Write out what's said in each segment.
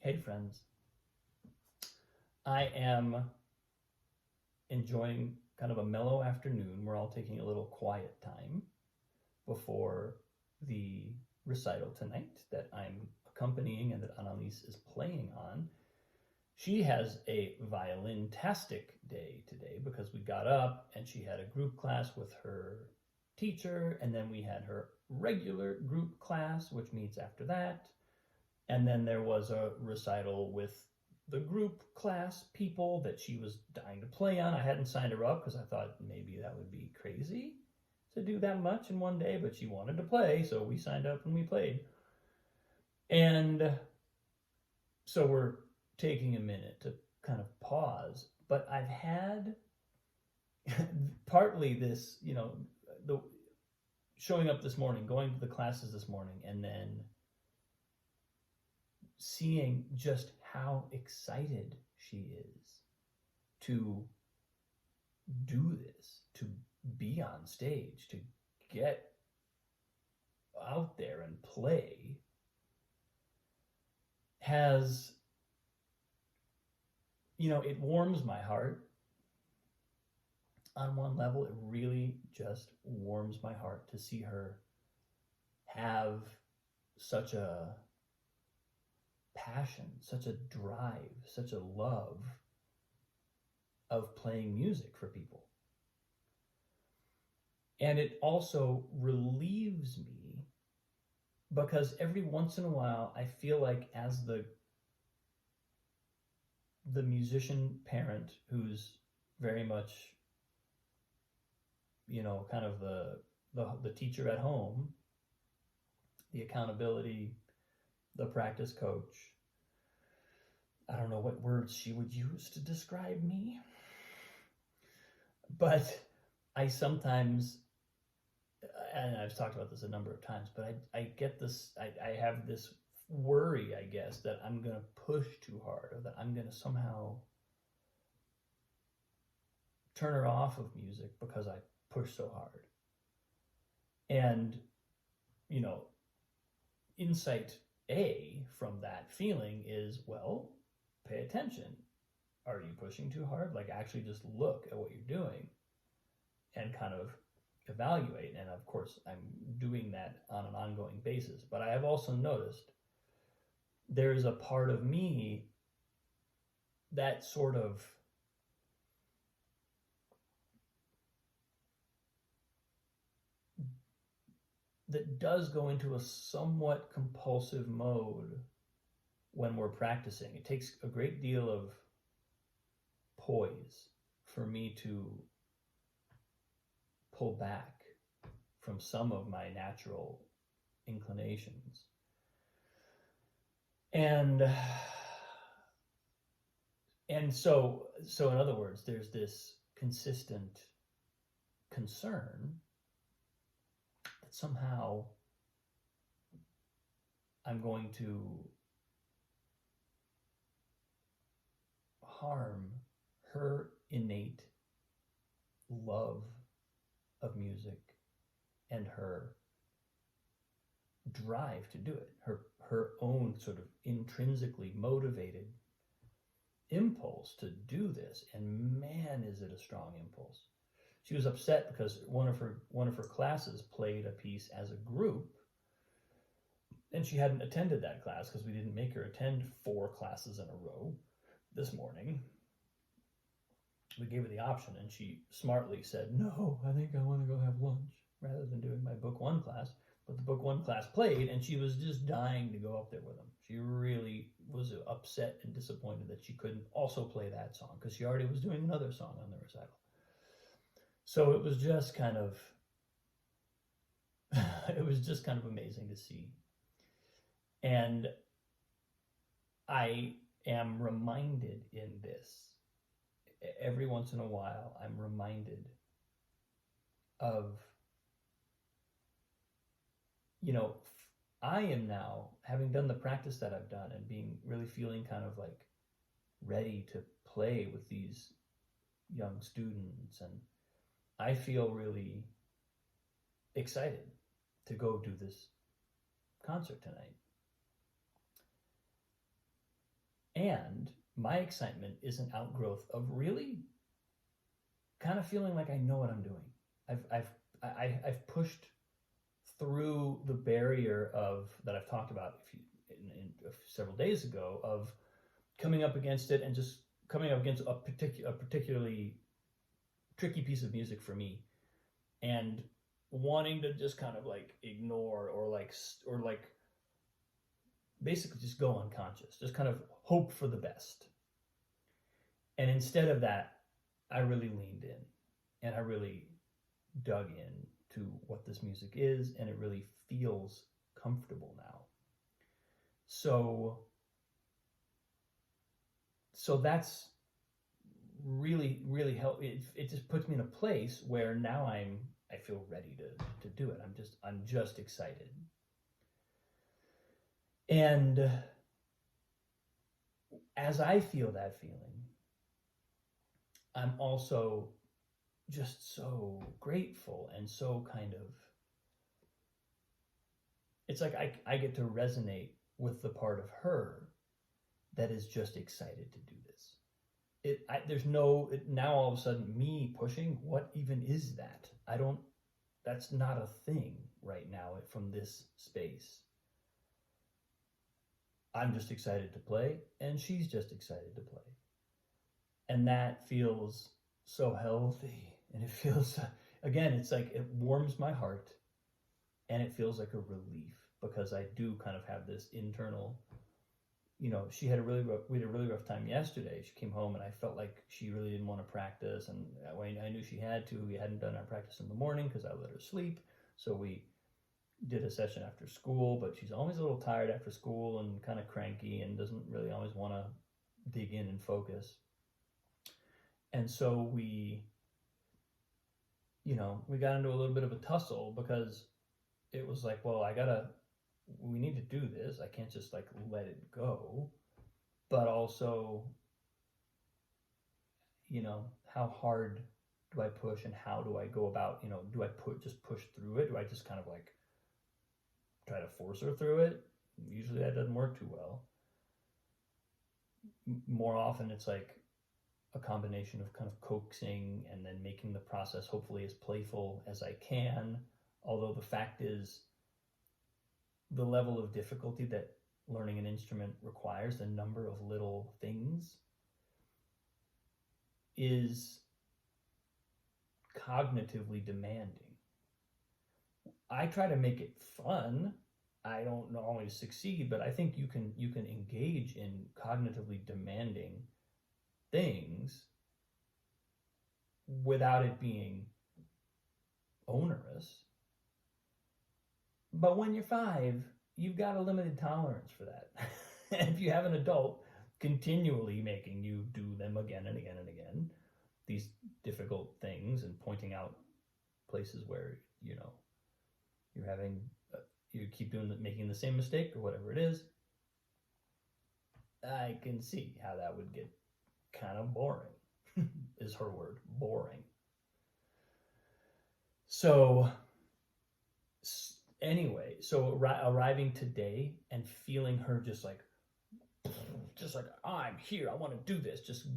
Hey friends, I am enjoying kind of a mellow afternoon. We're all taking a little quiet time before the recital tonight that I'm accompanying and that Annalise is playing on. She has a violin-tastic day today because we got up and she had a group class with her teacher, and then we had her regular group class, which meets after that. And then there was a recital with the group class people that she was dying to play on. I hadn't signed her up because I thought maybe that would be crazy to do that much in one day, but she wanted to play, so we signed up and we played. And so we're taking a minute to kind of pause, but I've had partly this, the showing up this morning, going to the classes this morning, and then seeing just how excited she is to do this, to be on stage, to get out there and play, has, it warms my heart. On one level, it really just warms my heart to see her have such a passion, such a drive, such a love of playing music for people. And it also relieves me because every once in a while I feel like, as the musician parent who's very much, kind of the teacher at home, the accountability, the practice coach. I don't know what words she would use to describe me, but I sometimes, and I've talked about this a number of times, but I get this, I have this worry, I guess, that I'm going to push too hard, or that I'm going to somehow turn her off of music because I push so hard. And, insight A from that feeling is, well, pay attention. Are you pushing too hard? Like, actually just look at what you're doing and kind of evaluate. And of course, I'm doing that on an ongoing basis. But I have also noticed there's a part of me that sort of that does go into a somewhat compulsive mode when we're practicing. It takes a great deal of poise for me to pull back from some of my natural inclinations. And so in other words, there's this consistent concern that somehow I'm going to harm her innate love of music and her drive to do it, her own sort of intrinsically motivated impulse to do this. And man, is it a strong impulse. She was upset because one of her classes played a piece as a group, and she hadn't attended that class because we didn't make her attend 4 classes in a row this morning. We gave her the option, and she smartly said, no, I think I want to go have lunch, rather than doing my book 1 class. But the book 1 class played, and she was just dying to go up there with them. She really was upset and disappointed that she couldn't also play that song, because she already was doing another song on the recital. So it was just kind of amazing to see. And I am reminded in this, every once in a while, I'm reminded of, I am now, having done the practice that I've done and really feeling kind of like ready to play with these young students, and I feel really excited to go do this concert tonight. And my excitement is an outgrowth of really kind of feeling like I know what I'm doing. I've pushed through the barrier of that I've talked about in several days ago of coming up against it and just coming up against a particularly tricky piece of music for me, and wanting to just kind of like ignore or like basically just go unconscious, just kind of hope for the best. And instead of that, I really leaned in and I really dug in to what this music is, and it really feels comfortable now. So that's really help. It just puts me in a place where now I feel ready to do it. I'm just excited. And as I feel that feeling, I'm also just so grateful and so kind of, it's like I get to resonate with the part of her that is just excited to do this. There's no, now all of a sudden me pushing, what even is that? That's not a thing right now from this space. I'm just excited to play, and she's just excited to play. And that feels so healthy, and it feels, again, it's like it warms my heart, and it feels like a relief, because I do kind of have this internal, we had a really rough time yesterday. She came home and I felt like she really didn't want to practice, and I knew she had to. We hadn't done our practice in the morning because I let her sleep, so we did a session after school, but she's always a little tired after school and kind of cranky and doesn't really always want to dig in and focus. And so we got into a little bit of a tussle, because it was like, well, we need to do this. I can't just like let it go. But also, how hard do I push, and how do I go about, do I just push through it? Do I just kind of like try to force her through it? Usually that doesn't work too well. More often it's like a combination of kind of coaxing and then making the process hopefully as playful as I can. Although the fact is, the level of difficulty that learning an instrument requires, the number of little things, is cognitively demanding. I try to make it fun. I don't always succeed, but I think you can engage in cognitively demanding things without it being onerous. But when you're 5, you've got a limited tolerance for that. And if you have an adult continually making you do them again and again and again, these difficult things, and pointing out places where you keep making the same mistake or whatever it is, I can see how that would get kind of boring. Is her word, boring. So anyway, arriving today and feeling her just like I'm here, I want to do this, just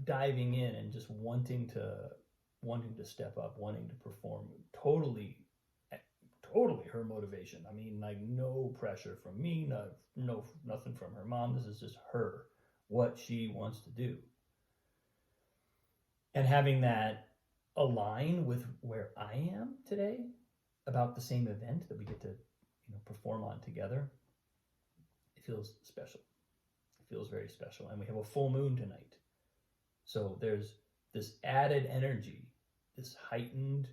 diving in and just wanting to step up, wanting to perform, totally her motivation. I mean, like, no pressure from me, nothing from her mom. This is just her, what she wants to do. And having that align with where I am today about the same event that we get to perform on together, it feels special. It feels very special. And we have a full moon tonight, so there's this added energy, this heightened,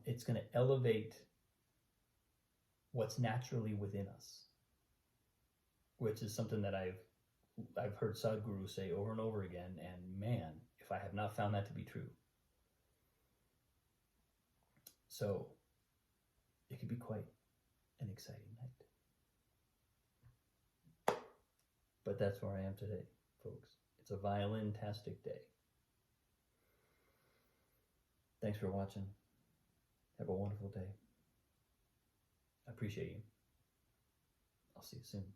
it's going to elevate what's naturally within us, which is something that I've heard Sadhguru say over and over again, and man, if I have not found that to be true. So it could be quite an exciting night. But that's where I am today, folks. It's a violin-tastic day. Thanks for watching. Have a wonderful day. I appreciate you. I'll see you soon.